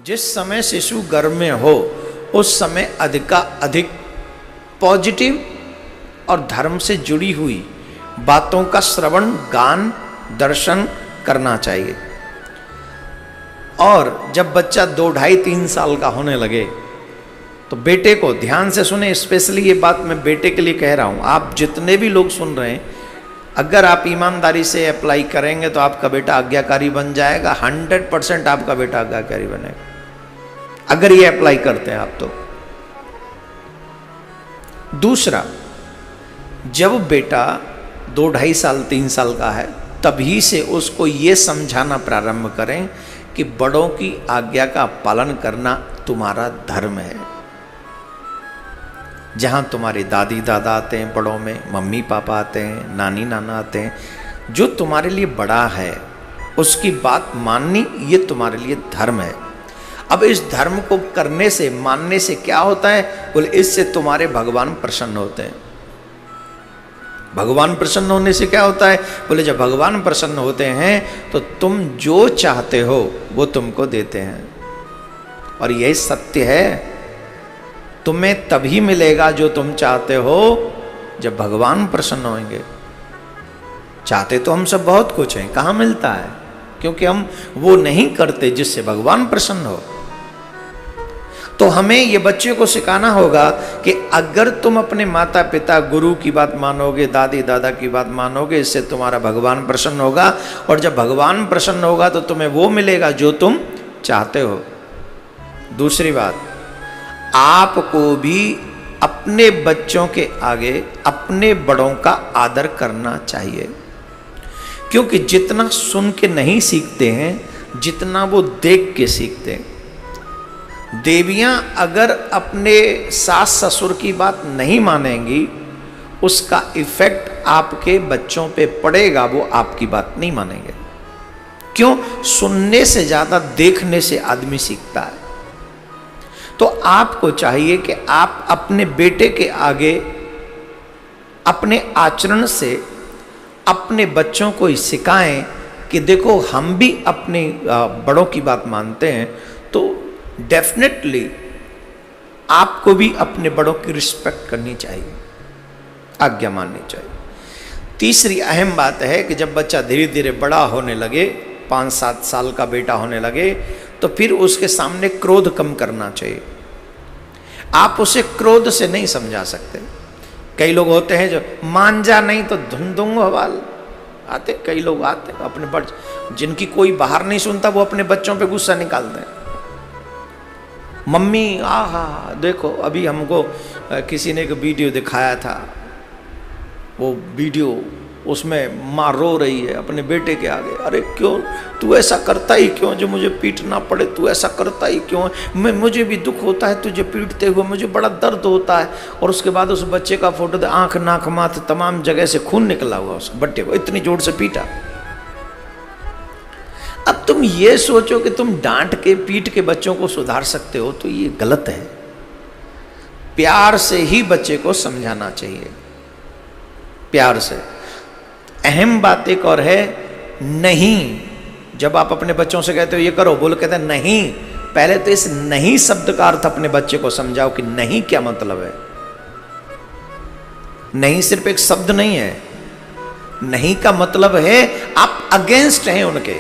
जिस समय शिशु गर्भ में हो उस समय अधिक पॉजिटिव और धर्म से जुड़ी हुई बातों का श्रवण, गान, दर्शन करना चाहिए। और जब बच्चा 2, 2.5, 3 साल का होने लगे तो बेटे को ध्यान से सुने, स्पेशली ये बात मैं बेटे के लिए कह रहा हूँ। आप जितने भी लोग सुन रहे हैं, अगर आप ईमानदारी से अप्लाई करेंगे तो आपका बेटा आज्ञाकारी बन जाएगा। 100% आपका बेटा आज्ञाकारी बनेगा अगर ये अप्लाई करते हैं आप तो। दूसरा, जब बेटा 2, 2.5 साल, 3 साल का है तभी से उसको ये समझाना प्रारंभ करें कि बड़ों की आज्ञा का पालन करना तुम्हारा धर्म है। जहाँ तुम्हारे दादी दादा आते हैं बड़ों में, मम्मी पापा आते हैं, नानी नाना आते हैं, जो तुम्हारे लिए बड़ा है उसकी बात माननी ये तुम्हारे लिए धर्म है। अब इस धर्म को करने से, मानने से क्या होता है? बोले इससे तुम्हारे भगवान प्रसन्न होते हैं। भगवान प्रसन्न होने से क्या होता है? बोले जब भगवान प्रसन्न होते हैं तो तुम जो चाहते हो वो तुमको देते हैं। और यही सत्य है, तुम्हें तभी मिलेगा जो तुम चाहते हो जब भगवान प्रसन्न होंगे। चाहते तो हम सब बहुत कुछ हैं, कहाँ मिलता है? क्योंकि हम वो नहीं करते जिससे भगवान प्रसन्न हो। तो हमें ये बच्चे को सिखाना होगा कि अगर तुम अपने माता पिता, गुरु की बात मानोगे, दादी दादा की बात मानोगे, इससे तुम्हारा भगवान प्रसन्न होगा। और जब भगवान प्रसन्न होगा तो तुम्हें वो मिलेगा जो तुम चाहते हो। दूसरी बात, आपको भी अपने बच्चों के आगे अपने बड़ों का आदर करना चाहिए। क्योंकि जितना सुन के नहीं सीखते हैं, जितना वो देख के सीखते हैं। देवियां अगर अपने सास ससुर की बात नहीं मानेंगी, उसका इफेक्ट आपके बच्चों पे पड़ेगा, वो आपकी बात नहीं मानेंगे। क्यों? सुनने से ज्यादा देखने से आदमी सीखता है। तो आपको चाहिए कि आप अपने बेटे के आगे अपने आचरण से अपने बच्चों को सिखाएं कि देखो हम भी अपने बड़ों की बात मानते हैं, तो डेफिनेटली आपको भी अपने बड़ों की रिस्पेक्ट करनी चाहिए, आज्ञा माननी चाहिए। तीसरी अहम बात है कि जब बच्चा धीरे धीरे बड़ा होने लगे, 5-7 साल का बेटा होने लगे, तो फिर उसके सामने क्रोध कम करना चाहिए। आप उसे क्रोध से नहीं समझा सकते। कई लोग होते हैं जो मान जा नहीं तो धुंधुंग हवाल आते, कई लोग आते अपने बच्चे, जिनकी कोई बाहर नहीं सुनता, वो अपने बच्चों पे गुस्सा निकालते हैं। मम्मी आहा देखो, अभी हमको किसी ने एक वीडियो दिखाया था, वो वीडियो उसमें माँ रो रही है अपने बेटे के आगे। अरे क्यों तू ऐसा करता ही क्यों, जो मुझे पीटना पड़े तू ऐसा करता ही क्यों? मुझे भी दुख होता है तुझे पीटते हुए, मुझे बड़ा दर्द होता है। और उसके बाद उस बच्चे का फोटो दे, आंख नाक माथ तमाम जगह से खून निकला हुआ उस बच्चे को, इतनी जोर से पीटा। अब तुम ये सोचो कि तुम डांट के पीट के बच्चों को सुधार सकते हो, तो ये गलत है। प्यार से ही बच्चे को समझाना चाहिए, प्यार से। अहम बात एक और है, नहीं। जब आप अपने बच्चों से कहते हो ये करो, बोल कहते हैं नहीं, पहले तो इस नहीं शब्द का अर्थ अपने बच्चे को समझाओ कि नहीं क्या मतलब है। नहीं सिर्फ एक शब्द नहीं है, नहीं का मतलब है आप अगेंस्ट हैं उनके,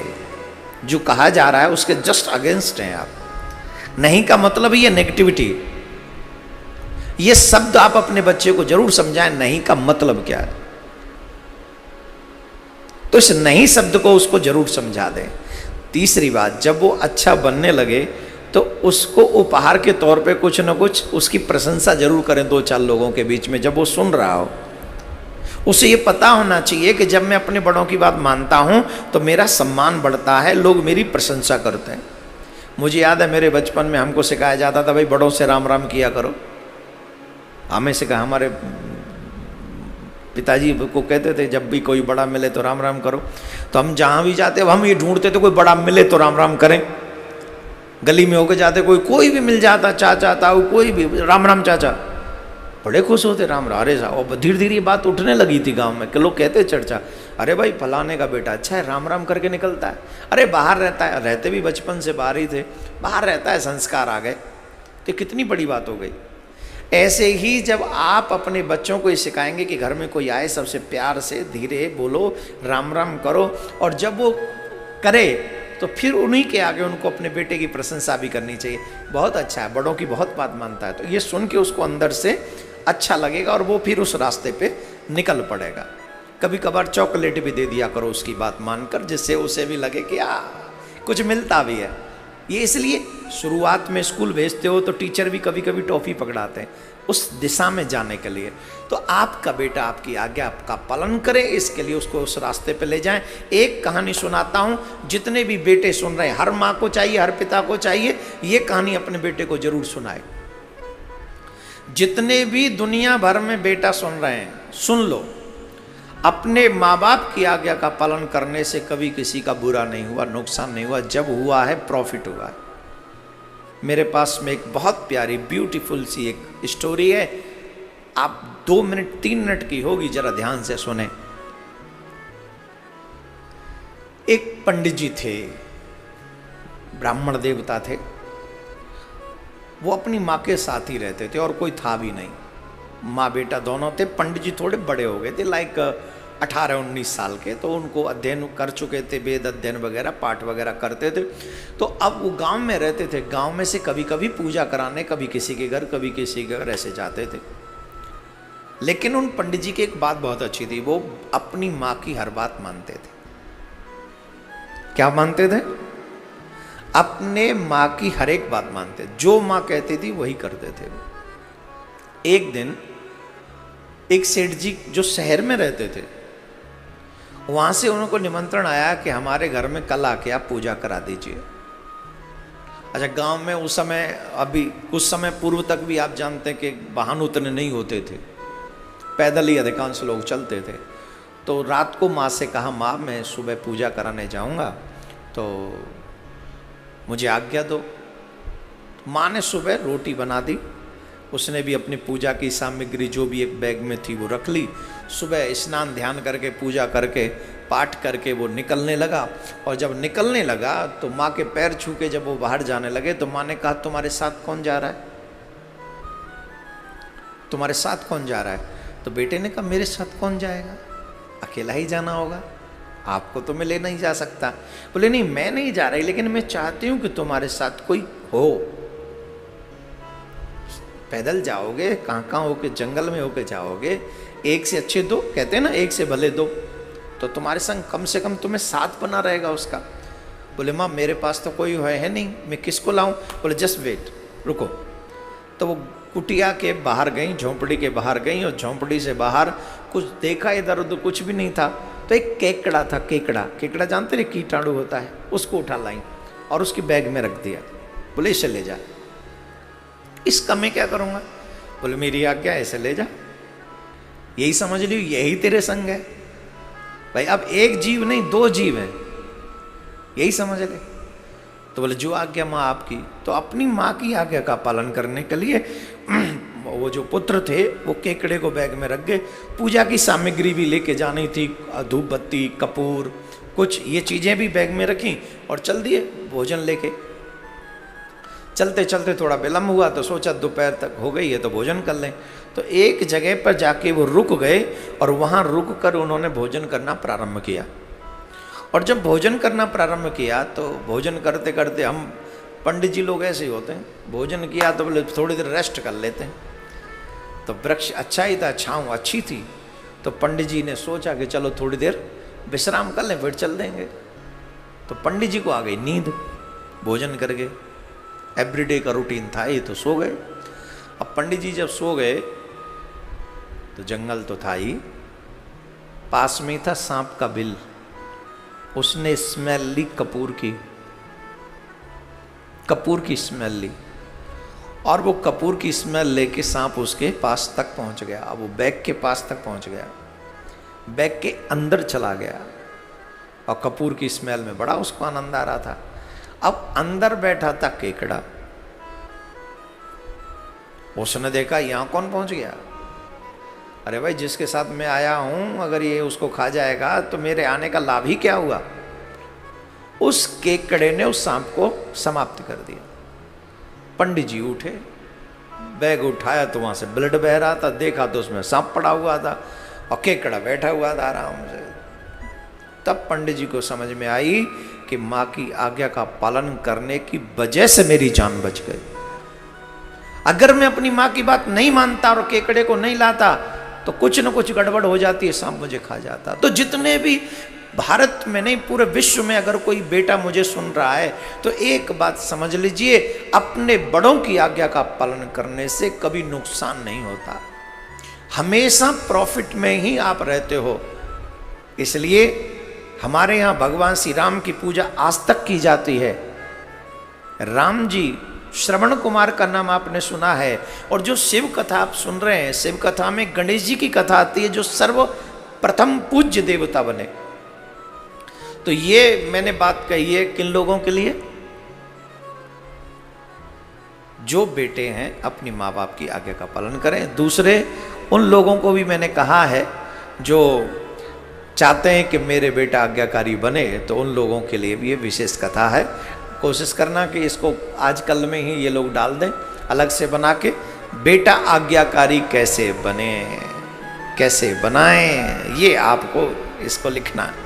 जो कहा जा रहा है उसके जस्ट अगेंस्ट हैं आप। नहीं का मतलब ये नेगेटिविटी। ये शब्द आप अपने बच्चे को जरूर समझाएं, नहीं का मतलब क्या है। तो इस नहीं शब्द को उसको जरूर समझा दें। तीसरी बात, जब वो अच्छा बनने लगे तो उसको उपहार के तौर पे कुछ न कुछ उसकी प्रशंसा जरूर करें 2-4 लोगों के बीच में, जब वो सुन रहा हो। उसे ये पता होना चाहिए कि जब मैं अपने बड़ों की बात मानता हूँ तो मेरा सम्मान बढ़ता है, लोग मेरी प्रशंसा करते हैं। मुझे याद है मेरे बचपन में हमको सिखाया जाता था, भाई बड़ों से राम राम किया करो। हमें सिखा, हमारे पिताजी को कहते थे जब भी कोई बड़ा मिले तो राम राम करो। तो हम जहाँ भी जाते हम ये ढूंढते थे कोई बड़ा मिले तो राम राम करें। गली में होकर जाते कोई भी मिल जाता, चाचा ताऊ कोई भी, राम राम चाचा। बड़े खुश होते राम अरे साहब। और धीरे धीरे बात उठने लगी थी गांव में कि लोग कहते चर्चा, अरे भाई फलाने का बेटा अच्छा है, राम राम करके निकलता है, अरे बाहर रहता है, रहते भी बचपन से बाहर ही थे, बाहर रहता है, संस्कार आ गए, तो कितनी बड़ी बात हो गई। ऐसे ही जब आप अपने बच्चों को ये सिखाएंगे कि घर में कोई आए सबसे प्यार से धीरे बोलो, राम राम करो, और जब वो करे तो फिर उन्हीं के आगे उनको अपने बेटे की प्रशंसा भी करनी चाहिए, बहुत अच्छा है, बड़ों की बहुत बात मानता है, तो ये सुन के उसको अंदर से अच्छा लगेगा और वो फिर उस रास्ते पे निकल पड़ेगा। कभी कभार चॉकलेट भी दे दिया करो उसकी बात मानकर, जिससे उसे भी लगे कि कुछ मिलता भी है। ये इसलिए शुरुआत में स्कूल भेजते हो तो टीचर भी कभी कभी टॉफ़ी पकड़ाते हैं उस दिशा में जाने के लिए, तो आपका बेटा आपकी आज्ञा आपका पालन करे, इसके लिए उसको उस रास्ते पे ले जाएं। एक कहानी सुनाता हूँ, जितने भी बेटे सुन रहे हैं, हर माँ को चाहिए, हर पिता को चाहिए, ये कहानी अपने बेटे को जरूर सुनाए। जितने भी दुनिया भर में बेटा सुन रहे हैं, सुन लो, अपने माँ बाप की आज्ञा का पालन करने से कभी किसी का बुरा नहीं हुआ, नुकसान नहीं हुआ, जब हुआ है प्रॉफिट हुआ है। मेरे पास में एक बहुत प्यारी ब्यूटीफुल सी एक स्टोरी है, आप 2 मिनट 3 मिनट की होगी, जरा ध्यान से सुने। एक पंडित जी थे, ब्राह्मण देवता थे, वो अपनी माँ के साथ ही रहते थे और कोई था भी नहीं, माँ बेटा दोनों थे। पंडित जी थोड़े बड़े हो गए थे, लाइक 18-19 साल के, तो उनको अध्ययन कर चुके थे, वेद अध्ययन वगैरह पाठ वगैरह करते थे। तो अब वो गांव में रहते थे, गांव में से कभी कभी पूजा कराने, कभी किसी के घर कभी किसी के घर ऐसे जाते थे। लेकिन उन पंडित जी की एक बात बहुत अच्छी थी, वो अपनी माँ की हर बात मानते थे। क्या मानते थे? अपने माँ की हर एक बात मानते, जो माँ कहती थी वही करते थे। एक दिन एक सेठ जी जो शहर में रहते थे, वहां से उनको निमंत्रण आया कि हमारे घर में कल आके आप पूजा करा दीजिए। अच्छा, गांव में उस समय, अभी कुछ समय पूर्व तक भी आप जानते हैं कि वाहन उतने नहीं होते थे, पैदल ही अधिकांश लोग चलते थे। तो रात को माँ से कहा, माँ मैं सुबह पूजा कराने जाऊंगा, तो मुझे आज्ञा दो। माँ ने सुबह रोटी बना दी, उसने भी अपनी पूजा की सामग्री जो भी एक बैग में थी वो रख ली। सुबह स्नान ध्यान करके पूजा करके पाठ करके वो निकलने लगा, और जब निकलने लगा तो माँ के पैर छू के जब वो बाहर जाने लगे तो माँ ने कहा, तुम्हारे साथ कौन जा रहा है? तुम्हारे साथ कौन जा रहा है? तो बेटे ने कहा, मेरे साथ कौन जाएगा, अकेला ही जाना होगा, आपको तो मैं ले नहीं जा सकता। बोले नहीं, मैं नहीं जा रही, लेकिन मैं चाहती हूँ कि तुम्हारे साथ कोई हो। पैदल जाओगे, कहाँ कहाँ होके, जंगल में होके जाओगे, एक से अच्छे दो, कहते हैं ना, एक से भले दो, तो तुम्हारे संग कम से कम तुम्हें साथ बना रहेगा उसका। बोले माँ मेरे पास तो कोई है नहीं, मैं किसको लाऊं? बोले जस्ट वेट, रुको। तो वो कुटिया के बाहर गई, झोंपड़ी के बाहर गई, और झोंपड़ी से बाहर कुछ देखा, इधर उधर कुछ भी नहीं था, तो एक केकड़ा था, केकड़ा जानते हैं कीटाणु होता है, उसको उठा लाई और उसकी बैग में रख दिया। बोले इसे ले जा। इसका मैं क्या करूँगा? बोले मेरी आज्ञा, ऐसे ले जा, यही समझ लियो, यही तेरे संग है भाई। अब एक जीव नहीं, 2 जीव हैं, यही समझ ले। तो बोले जो आज्ञा माँ आपकी। तो अपनी माँ की आज्ञा का पालन करने के लिए वो जो पुत्र थे वो केकड़े को बैग में रख गए। पूजा की सामग्री भी लेके जानी थी, धूप बत्ती कपूर कुछ ये चीज़ें भी बैग में रखी और चल दिए भोजन लेके। चलते चलते थोड़ा विलम्ब हुआ तो सोचा दोपहर तक हो गई है तो भोजन कर लें। तो एक जगह पर जाके वो रुक गए और वहाँ रुक कर उन्होंने भोजन करना प्रारंभ किया। और जब भोजन करना प्रारंभ किया तो भोजन करते करते, हम पंडित जी लोग ऐसे ही होते हैं, भोजन किया तो बोले थोड़ी देर रेस्ट कर लेते हैं। तो वृक्ष अच्छा ही था, छाँव अच्छी थी, तो पंडित जी ने सोचा कि चलो थोड़ी देर विश्राम कर लें फिर चल देंगे। तो पंडित जी को आ गई नींद, भोजन कर गए, एवरीडे का रूटीन था ये, तो सो गए। अब पंडित जी जब सो गए तो जंगल तो था ही, पास में था सांप का बिल। उसने स्मेल ली कपूर की स्मेल ली, और वो कपूर की स्मेल लेके सांप उसके पास तक पहुंच गया। अब वो बैग के पास तक पहुंच गया, बैग के अंदर चला गया, और कपूर की स्मेल में बड़ा उसको आनंद आ रहा था। अब अंदर बैठा था केकड़ा, उसने देखा यहाँ कौन पहुंच गया, अरे भाई जिसके साथ मैं आया हूं अगर ये उसको खा जाएगा तो मेरे आने का लाभ ही क्या हुआ। उस केकड़े ने उस सांप को समाप्त कर दिया। पंडित जी उठे, बैग उठाया तो वहां से ब्लड बह रहा था, देखा तो उसमें सांप पड़ा हुआ था और केकड़ा बैठा हुआ था आराम से। तब पंडित जी को समझ में आई कि मां की आज्ञा का पालन करने की वजह से मेरी जान बच गई। अगर मैं अपनी मां की बात नहीं मानता और केकड़े को नहीं लाता तो कुछ न कुछ गड़बड़ हो जाती है, सांप मुझे खा जाता। तो जितने भी भारत में नहीं पूरे विश्व में अगर कोई बेटा मुझे सुन रहा है तो एक बात समझ लीजिए, अपने बड़ों की आज्ञा का पालन करने से कभी नुकसान नहीं होता, हमेशा प्रॉफिट में ही आप रहते हो। इसलिए हमारे यहाँ भगवान श्री राम की पूजा आज तक की जाती है। राम जी, श्रवण कुमार का नाम आपने सुना है, और जो शिव कथा आप सुन रहे हैं, शिव कथा में गणेश जी की कथा आती है जो सर्वप्रथम पूज्य देवता बने। तो ये मैंने बात कही है किन लोगों के लिए? जो बेटे हैं अपनी माँ बाप की आज्ञा का पालन करें। दूसरे उन लोगों को भी मैंने कहा है जो चाहते हैं कि मेरे बेटा आज्ञाकारी बने, तो उन लोगों के लिए भी ये विशेष कथा है। कोशिश करना कि इसको आज कल में ही ये लोग डाल दें अलग से बना के, बेटा आज्ञाकारी कैसे बने, कैसे बनाएं, ये आपको इसको लिखना है।